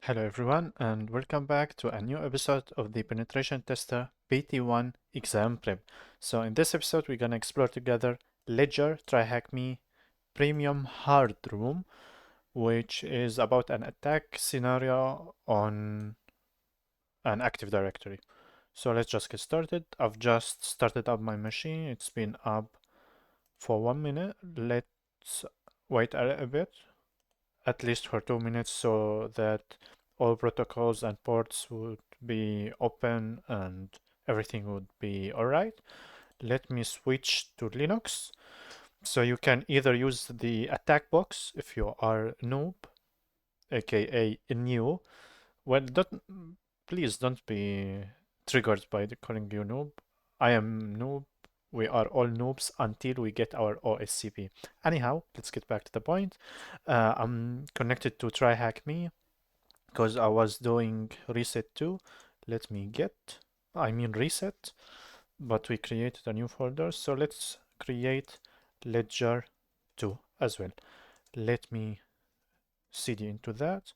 Hello everyone and welcome back to a new episode of the Penetration Tester PT1 exam prep. So in this episode we're gonna explore together Ledger TryHackMe Premium Hard Room, which is about an attack scenario on an Active Directory. So let's just get started. I've just started up my machine. It's been up for 1 minute. Let's wait a bit, at least for 2 minutes, so that all protocols and ports would be open and everything would be alright. Let me switch to Linux. So you can either use the attack box if you are noob, aka new. Well, please don't be triggered by the calling you noob. I am noob. We are all noobs until we get our OSCP. Anyhow, let's get back to the point. I'm connected to TryHackMe because I was doing reset 2. Let me reset, but we created a new folder. So let's create Ledger 2 as well. Let me cd into that.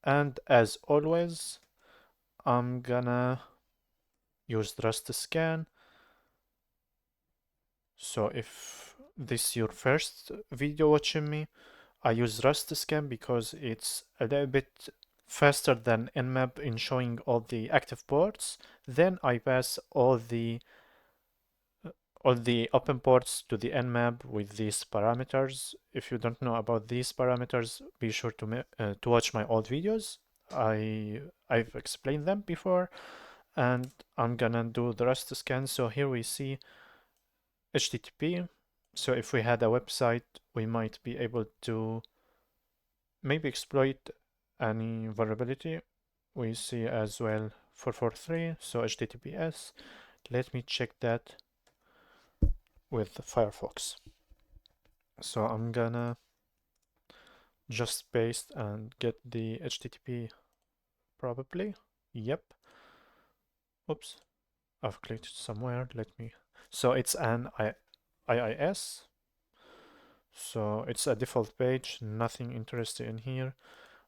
And as always, I'm gonna use Rust scan. So if this is your first video watching me, I use Rust scan because it's a little bit faster than Nmap in showing all the active ports. Then I pass all the open ports to the Nmap with these parameters. If you don't know about these parameters, be sure to watch my old videos. I've explained them before, and I'm gonna do the Rust scan. So here we see HTTP. So if we had a website, we might be able to maybe exploit any vulnerability. We see as well 443, so HTTPS. Let me check that with Firefox. So I'm gonna just paste and get the HTTP probably. Yep. Oops. I've clicked somewhere. So it's an IIS. So it's a default page, nothing interesting in here.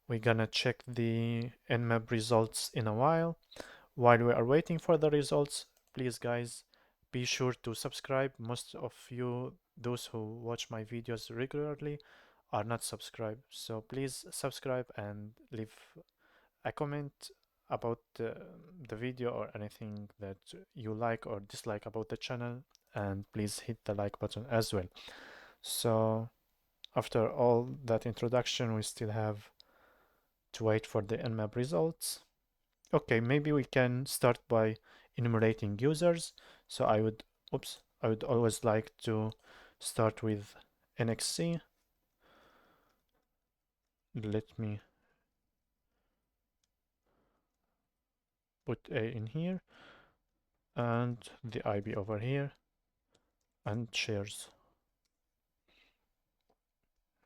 We're gonna check the Nmap results in a while. While we are waiting for the results, please guys, be sure to subscribe. Most of you, those who watch my videos regularly, are not subscribed. So please subscribe and leave a comment about the video or anything that you like or dislike about the channel. And please hit the like button as well. So after all that introduction, we still have to wait for the Nmap results. Okay, maybe we can start by enumerating users. So I would always like to start with NXC. Let me put A in here and the IB over here and shares.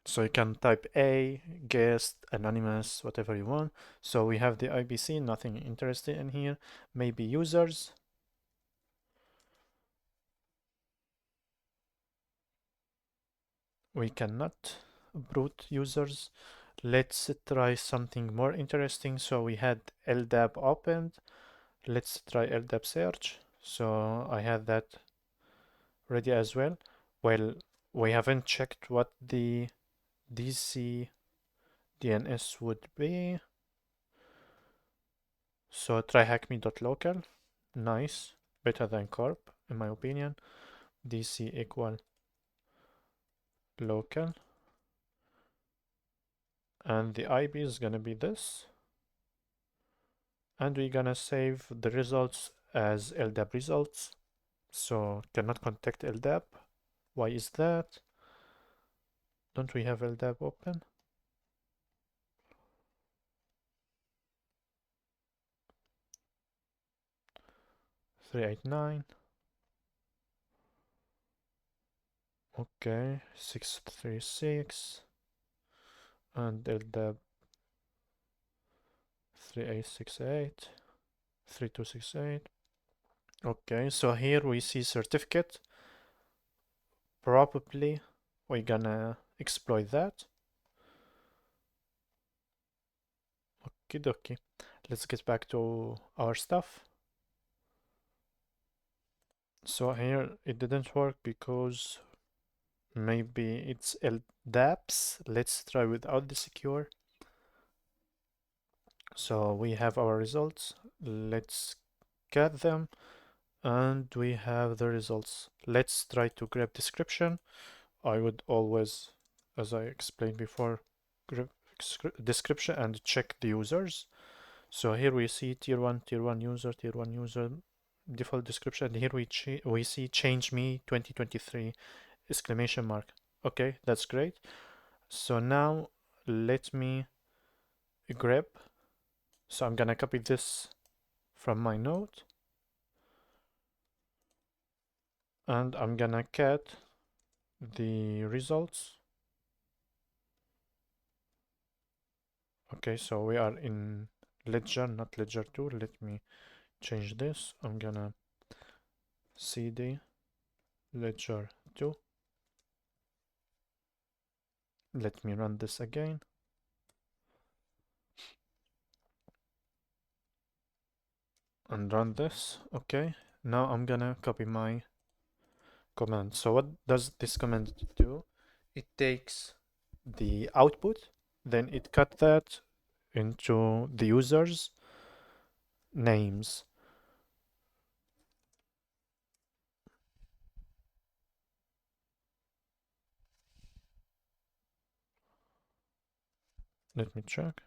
So you can type A, guest, anonymous, whatever you want. So we have the IBC, nothing interesting in here. Maybe users. We cannot brute users. Let's try something more interesting. So we had LDAP opened. Let's try LDAP search. So I had that ready as well. Well, we haven't checked what the DC DNS would be. So tryhackme.local. Nice. Better than corp, in my opinion. DC equal local. And the IB is gonna be this. And we're gonna save the results as LDAP results. So cannot contact LDAP. Why is that? Don't we have LDAP open? .389. Okay, 636 and LDAP 3868, 3268. Okay, so here we see certificate. Probably we're gonna exploit that. Okie dokie. Let's get back to our stuff. So here it didn't work because maybe it's LDAPs. Let's try without the secure. So we have our results. Let's get them and we have the results. Let's try to grab description. I would always, as I explained before, grab description and check the users. So here we see tier 1 user, tier 1 user, default description. Here we see change me 2023 exclamation mark. Okay, that's great. So now let me grab. So I'm gonna copy this from my note and I'm gonna cat the results. Okay, so we are in ledger, not ledger 2. Let me change this. I'm gonna cd ledger 2. Let me run this again. And run this. Okay, now I'm gonna copy my command. So what does this command do? It takes the output, then it cut that into the user's names. Let me check.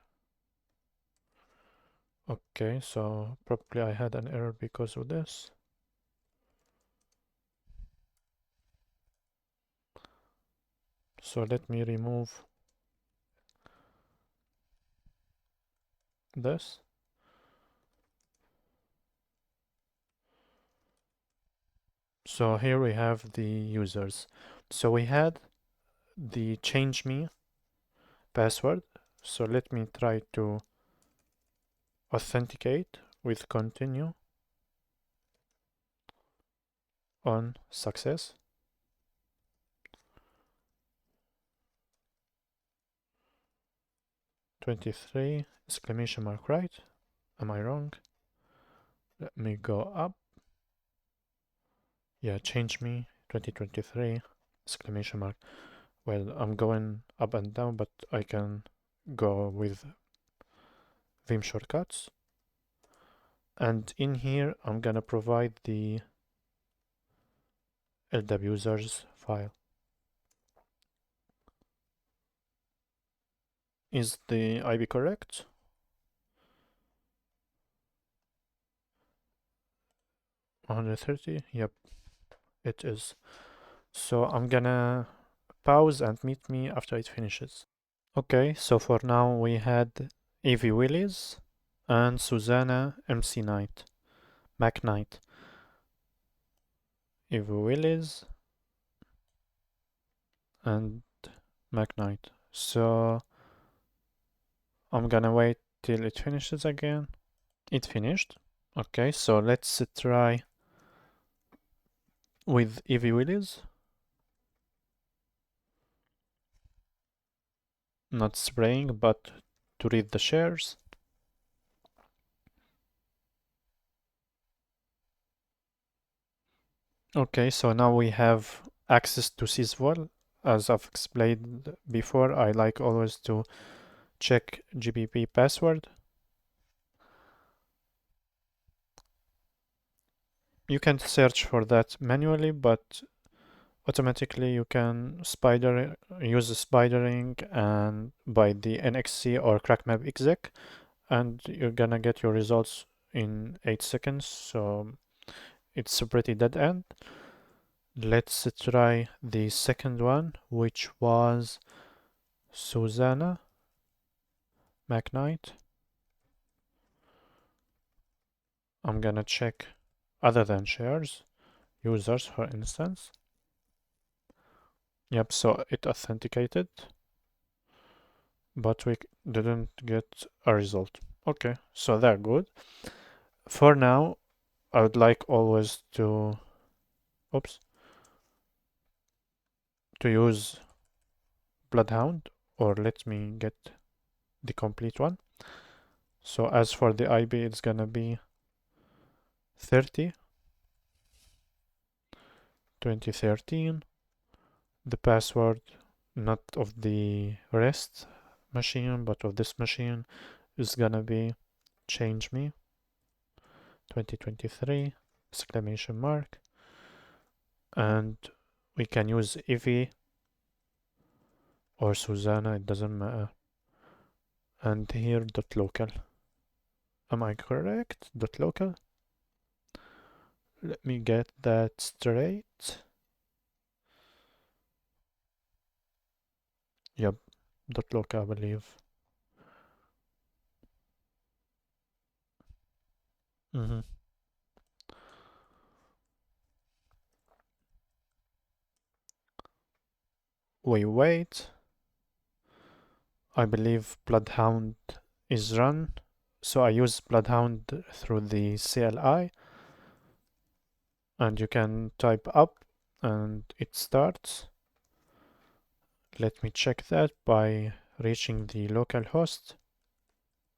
Okay, so probably I had an error because of this. So let me remove this. So here we have the users. So we had the change me password. So let me try to authenticate with continue on success. '23 exclamation mark, right? Am I wrong? Let me go up. Yeah, change me 2023 exclamation mark. Well, I'm going up and down, but I can go with Vim shortcuts. And in here, I'm gonna provide the ldap users file. Is the IP correct? $130? Yep, it is. So I'm gonna pause and meet me after it finishes. Okay, so for now we had Evie Willis and Susanna MC Knight, Mac Knight. Evie Willis and Mac Knight. So I'm gonna wait till it finishes again. It finished. Okay, so let's try with Evie Willis. Not spraying, but to read the shares. Okay, so now we have access to SysVol. As I've explained before, I like always to check GPP password. You can search for that manually, but automatically you can use the spidering and by the NXC or crackmap exec, and you're gonna get your results in 8 seconds. So it's a pretty dead end. Let's try the second one, which was Susanna McKnight. I'm gonna check other than shares, users for instance. Yep, so it authenticated, but we didn't get a result. Okay, so they're good. For now, I would like always to, to use BloodHound, or let me get the complete one. So as for the IP, it's gonna be 30 2013. The password, not of the rest machine, but of this machine, is gonna be change me 2023 exclamation mark, and we can use Ivy or Susanna, it doesn't matter. And here dot local. Am I correct? Dot local. Let me get that straight. Yep, dot local, I believe. Wait. I believe BloodHound is run. So I use BloodHound through the CLI, and you can type up and it starts. Let me check that by reaching the local host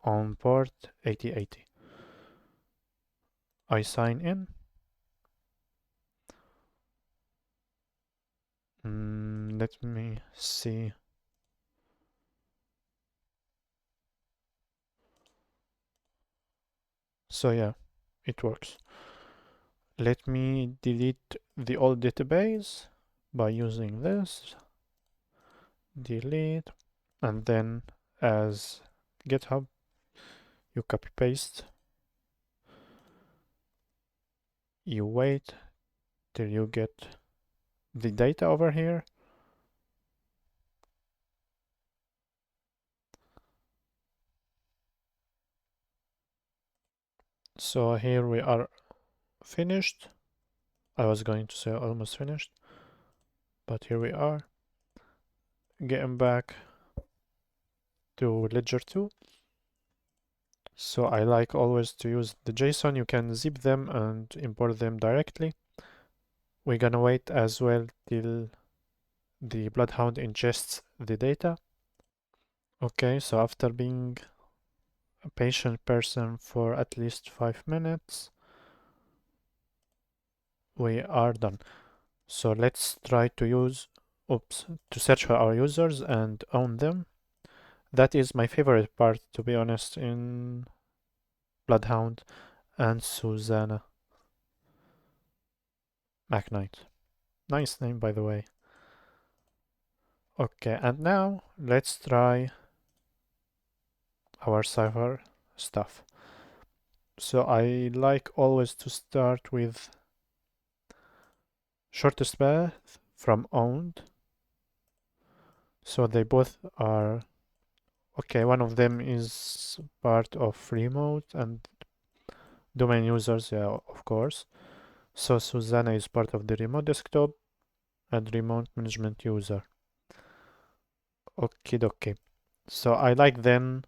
on port 8080. I sign in. Let me see. So yeah, it works. Let me delete the old database by using this. Delete, and then as GitHub, you copy paste. You wait till you get the data over here. So here we are finished. I was going to say almost finished, but here we are. Getting back to Ledger 2. So I like always to use the JSON. You can zip them and import them directly. We're gonna wait as well till the BloodHound ingests the data. Okay, so after being a patient person for at least 5 minutes, we are done. So let's try to to search for our users and own them. That is my favorite part, to be honest, in BloodHound and Susanna McKnight. Nice name, by the way. Okay, and now let's try our cipher stuff. So I like always to start with shortest path from owned. So they both are okay. One of them is part of remote and domain users, yeah, of course. So Susanna is part of the remote desktop and remote management user. Okay, dokie. So I like then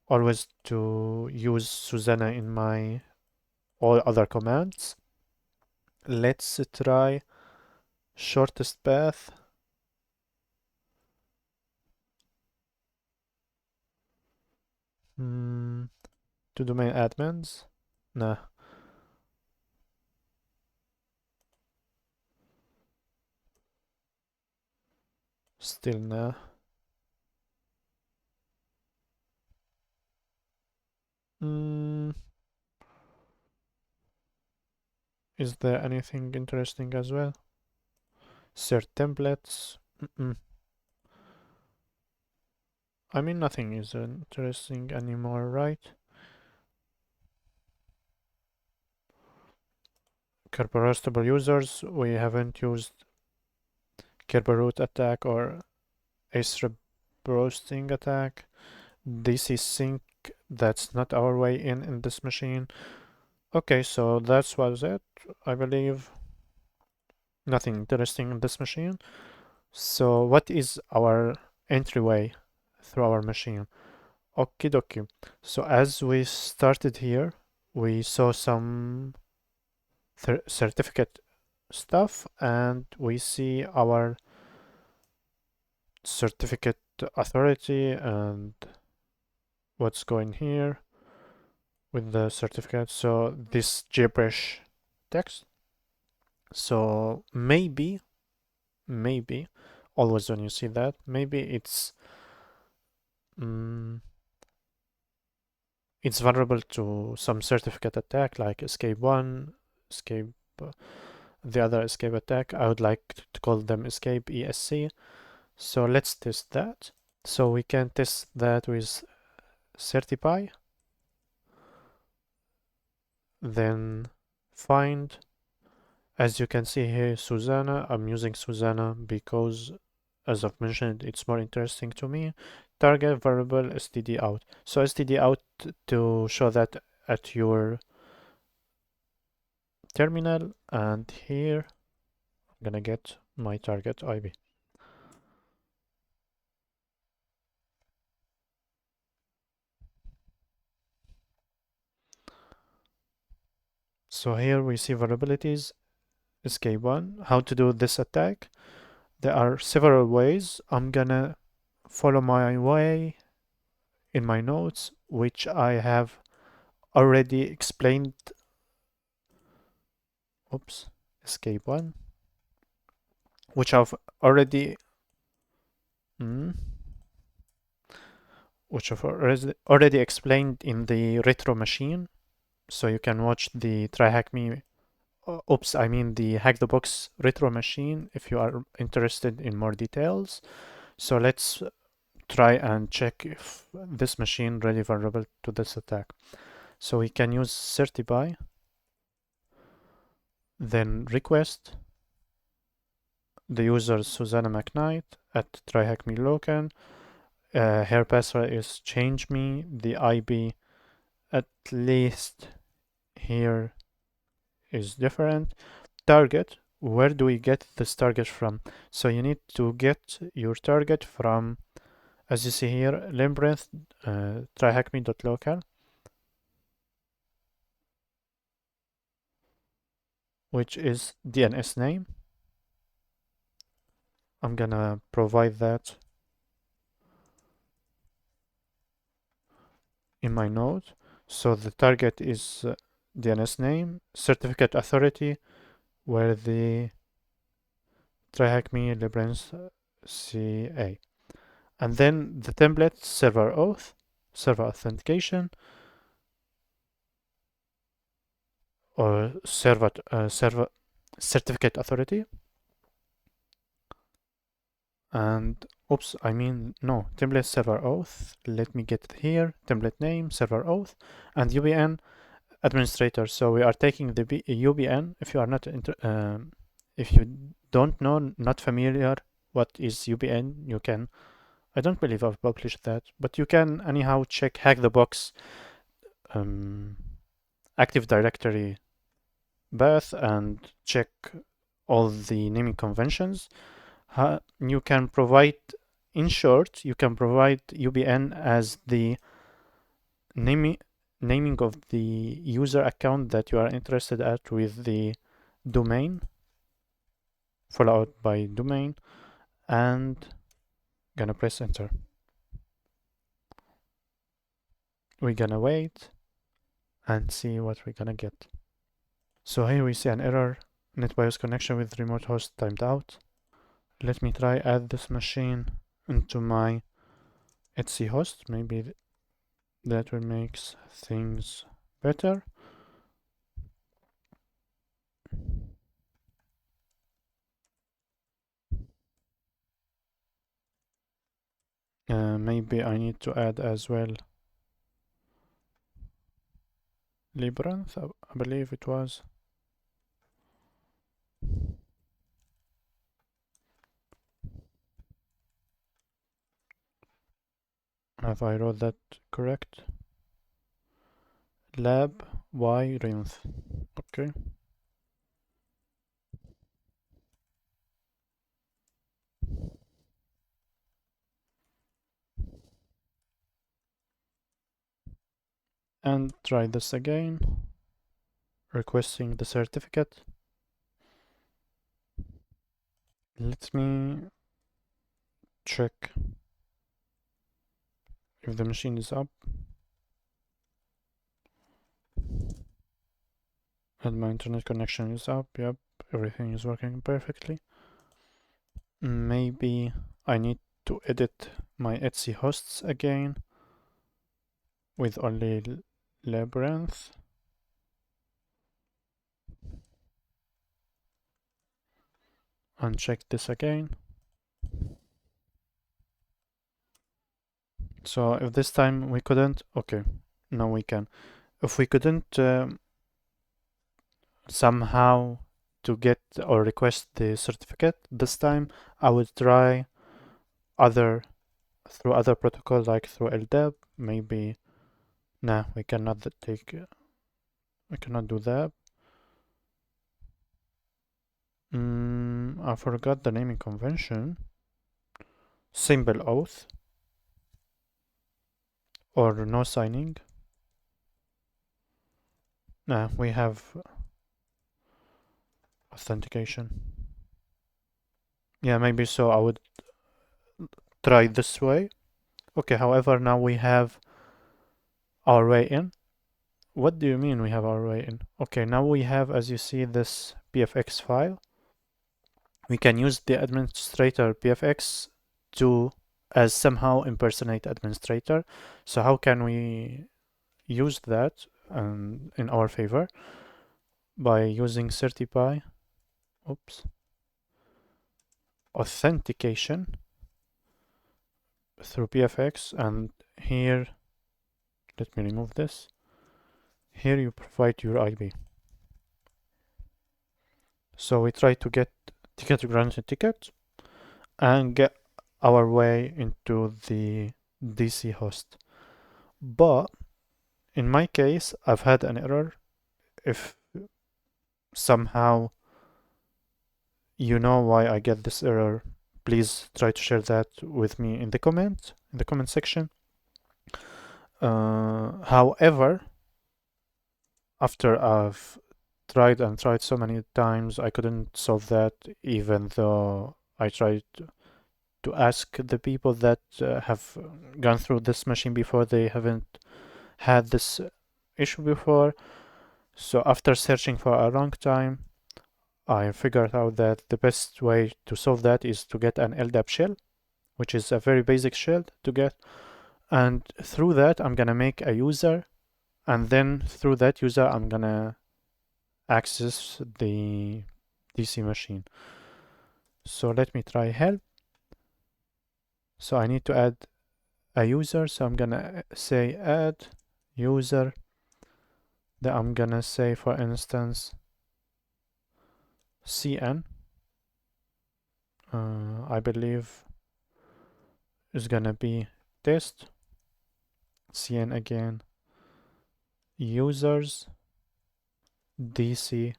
always to use Susanna in my all other commands. Let's try shortest path. To domain admins? Nah. Still nah. Is there anything interesting as well? Cert templates? I mean, nothing is interesting anymore, right? Kerberoastable users, we haven't used Kerberoot attack or Ace roasting attack. DC sync, that's not our way in this machine. Okay, so that was it, I believe. Nothing interesting in this machine. So what is our entryway through our machine? Okie dokie. So as we started here, we saw some certificate stuff, and we see our certificate authority and what's going here. with the certificate. So this gibberish text. So maybe always when you see that, maybe mm, it's vulnerable to some certificate attack like escape 1, escape the other escape attack. I would like to call them escape ESC. So let's test that. So we can test that with Certipy, then find. As you can see here, Susanna. I'm using Susanna because, as I've mentioned, it's more interesting to me. Target variable std out. So std out to show that at your terminal, and here I'm gonna get my target IP. So here we see vulnerabilities, escape 1. How to do this attack? There are several ways. I'm gonna follow my way in my notes, which I have already explained. Oops, escape 1, which I've already mm, which I've already explained in the retro machine. So you can watch the TryHackMe oops, I mean the Hack the Box retro machine if you are interested in more details. So let's try and check if this machine really vulnerable to this attack. So we can use Certipy, then request the user Susanna McKnight at TryHackMe Local. Her password is change me. The IP at least here is different. Target, where do we get this target from? So you need to get your target from, as you see here, Labyrinth, tryhackme.local, which is DNS name. I'm gonna provide that in my node. So the target is DNS name, certificate authority, where the TryHackMe Labyrinth CA. And then the template server auth, server authentication, or server certificate authority. And oops, I mean no, template server auth. Let me get it here. Template name, server auth, and UBN administrator. So we are taking the UBN. If you are not if you don't know, not familiar what is UBN, you can. I don't believe I've published that, but you can anyhow check Hack the Box Active Directory path and check all the naming conventions. You can provide, in short, you can provide UBN as the naming of the user account that you are interested at with the domain, followed by domain, and gonna press enter. We're gonna wait and see what we're gonna get. So here we see an error, NetBIOS connection with remote host timed out. Let me try add this machine into my Etsy host. Maybe that will make things better. Maybe I need to add as well Labyrinth, I believe it was. Have I wrote that correct? Lab Y Rinth. Okay. And try this again. Requesting the certificate. Let me check if the machine is up. And my internet connection is up. Yep, everything is working perfectly. Maybe I need to edit my Etsy hosts again with only Labyrinth. And check this again. So if this time we couldn't, okay, now we can. If we couldn't somehow to get or request the certificate this time, I would try other through other protocols like through ldap. Maybe nah, we cannot we cannot do that. I forgot the naming convention. Simple oath or no signing. Nah, we have authentication. Yeah, maybe so. I would try this way. Okay, however, now we have our way in. What do you mean we have our way in? Okay, now we have, as you see, this pfx file. We can use the administrator pfx to as somehow impersonate administrator. So how can we use that in our favor? By using Certipy Authentication through pfx, and here, let me remove this. Here you provide your IP. So we try to get ticket granted ticket and get our way into the DC host. But in my case, I've had an error. If somehow you know why I get this error, please try to share that with me in the comment section. However, after I've tried and tried so many times, I couldn't solve that, even though I tried to ask the people that have gone through this machine before. They haven't had this issue before. So after searching for a long time, I figured out that the best way to solve that is to get an ldap-shell, which is a very basic shell to get. And through that, I'm gonna make a user, and then through that user, I'm gonna access the DC machine. So let me try help. So I need to add a user, so I'm gonna say add user. Then I'm gonna say, for instance, cn. I believe is gonna be test. Cn again. Users. DC.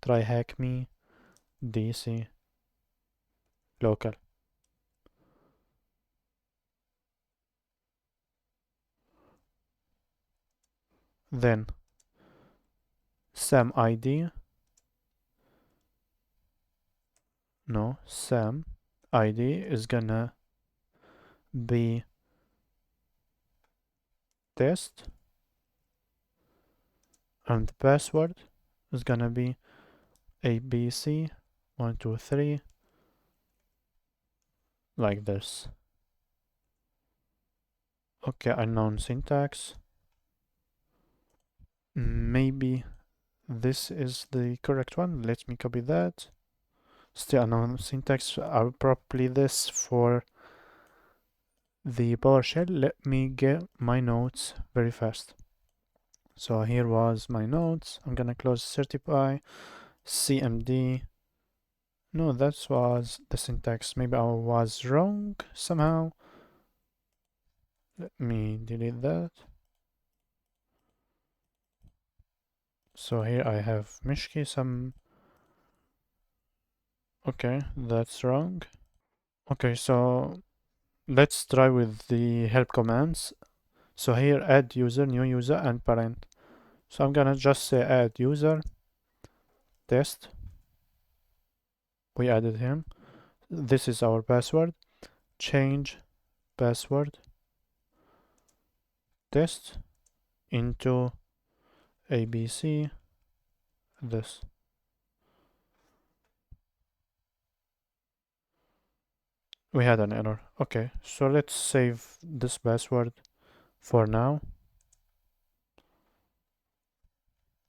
TryHackMe. DC. Local. Then SAM ID. No, SAM ID is gonna be test, and the password is gonna be ABC123, like this. Okay, unknown syntax. Maybe this is the correct one. Let me copy that. Still unknown syntax. I'll probably this for the PowerShell. Let me get my notes very fast. So here was my notes. I'm gonna close Certipy, CMD. No, that was the syntax. Maybe I was wrong somehow. Let me delete that. So here I have Mishki, some... Okay, that's wrong. Okay, so let's try with the help commands. So here add user, new user, and parent. So I'm gonna just say add user, test. We added him. This is our password. Change password test into ABC this. We had an error. Okay, so let's save this password for now.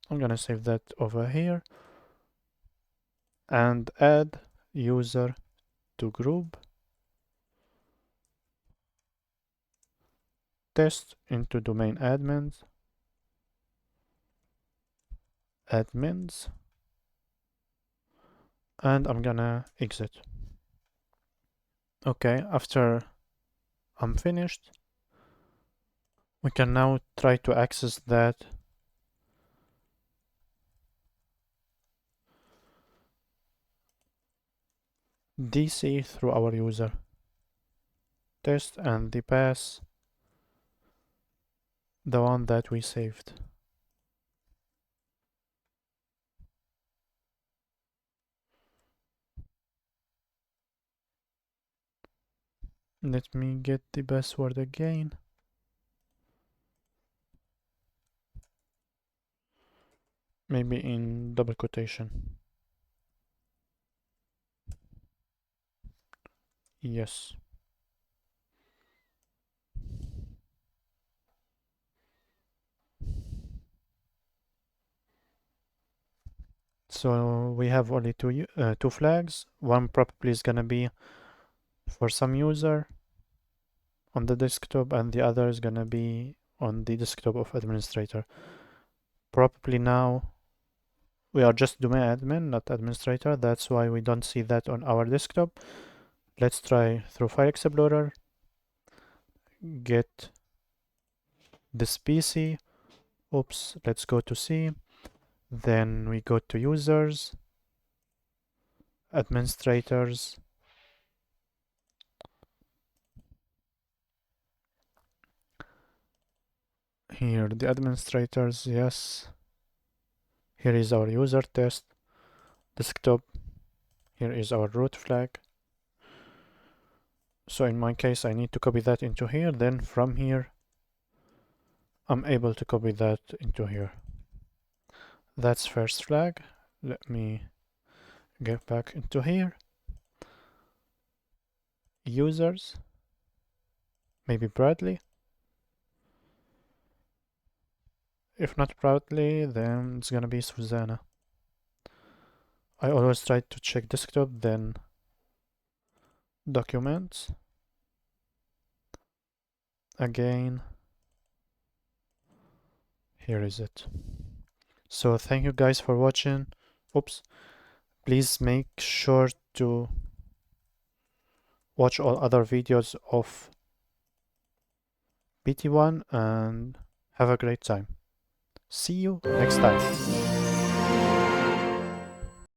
I'm gonna save that over here and add user to group test into domain admins, and I'm gonna exit. Okay, after I'm finished, we can now try to access that DC through our user test and the pass, the one that we saved. Let me get the password again. Maybe in double quotation. Yes. So we have only two flags. One probably is gonna be for some user on the desktop, and the other is gonna be on the desktop of administrator. Probably now we are just domain admin, not administrator. That's why we don't see that on our desktop. Let's try through File Explorer, get this PC. Oops, let's go to C. Then we go to users, administrators. Here, the administrators, yes. Here is our user test, desktop. Here is our root flag. So in my case, I need to copy that into here. Then from here, I'm able to copy that into here. That's first flag. Let me get back into here. Users, maybe Bradley. If not Bradley, then it's gonna be Susanna. I always try to check desktop, then documents. Again, here is it. So thank you guys for watching. Oops. Please make sure to watch all other videos of BT1 and have a great time. See you next time.